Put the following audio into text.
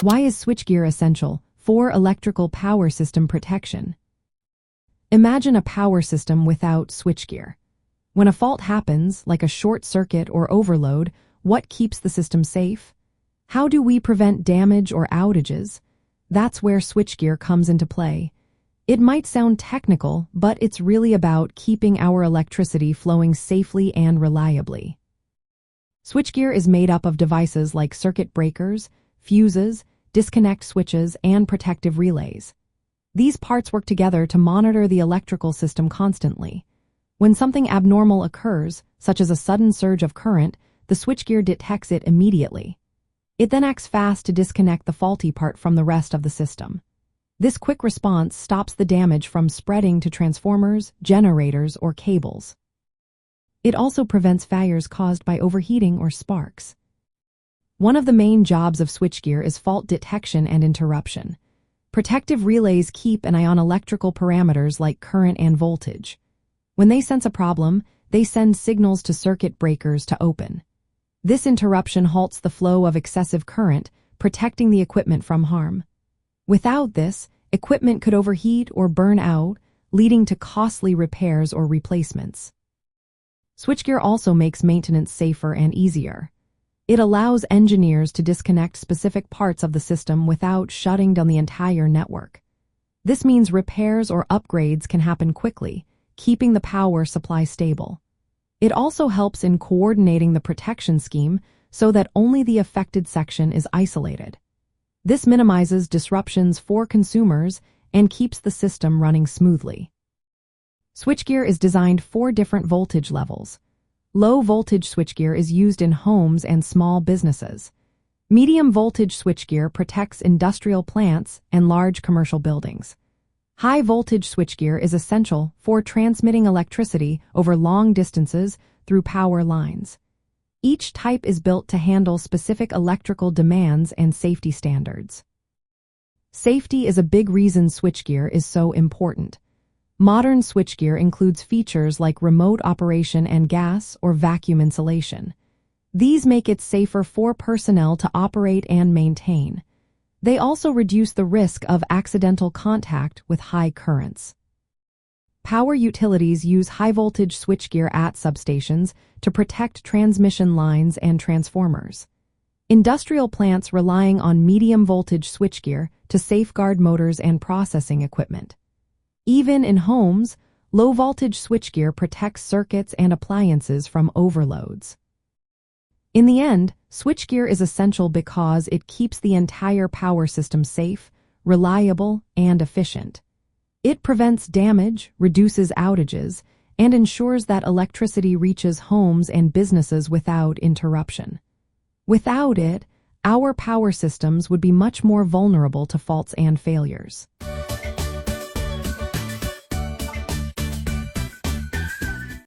Why is switchgear essential? For electrical power system protection. Imagine a power system without switchgear. When a fault happens, like a short circuit or overload, what keeps the system safe? How do we prevent damage or outages? That's where switchgear comes into play. It might sound technical, but it's really about keeping our electricity flowing safely and reliably. Switchgear is made up of devices like circuit breakers, fuses, disconnect switches, and protective relays. These parts work together to monitor the electrical system constantly. When something abnormal occurs, such as a sudden surge of current, the switchgear detects it immediately. It then acts fast to disconnect the faulty part from the rest of the system. This quick response stops the damage from spreading to transformers, generators, or cables. It also prevents fires caused by overheating or sparks. One of the main jobs of switchgear is fault detection and interruption. Protective relays keep an eye on electrical parameters like current and voltage. When they sense a problem, they send signals to circuit breakers to open. This interruption halts the flow of excessive current, protecting the equipment from harm. Without this, equipment could overheat or burn out, leading to costly repairs or replacements. Switchgear also makes maintenance safer and easier. It allows engineers to disconnect specific parts of the system without shutting down the entire network. This means repairs or upgrades can happen quickly, keeping the power supply stable. It also helps in coordinating the protection scheme so that only the affected section is isolated. This minimizes disruptions for consumers and keeps the system running smoothly. Switchgear is designed for different voltage levels. Low-voltage switchgear is used in homes and small businesses. Medium-voltage switchgear protects industrial plants and large commercial buildings. High-voltage switchgear is essential for transmitting electricity over long distances through power lines. Each type is built to handle specific electrical demands and safety standards. Safety is a big reason switchgear is so important. Modern switchgear includes features like remote operation and gas or vacuum insulation. These make it safer for personnel to operate and maintain. They also reduce the risk of accidental contact with high currents. Power utilities use high-voltage switchgear at substations to protect transmission lines and transformers. Industrial plants relying on medium-voltage switchgear to safeguard motors and processing equipment. Even in homes, low-voltage switchgear protects circuits and appliances from overloads. In the end, switchgear is essential because it keeps the entire power system safe, reliable, and efficient. It prevents damage, reduces outages, and ensures that electricity reaches homes and businesses without interruption. Without it, our power systems would be much more vulnerable to faults and failures.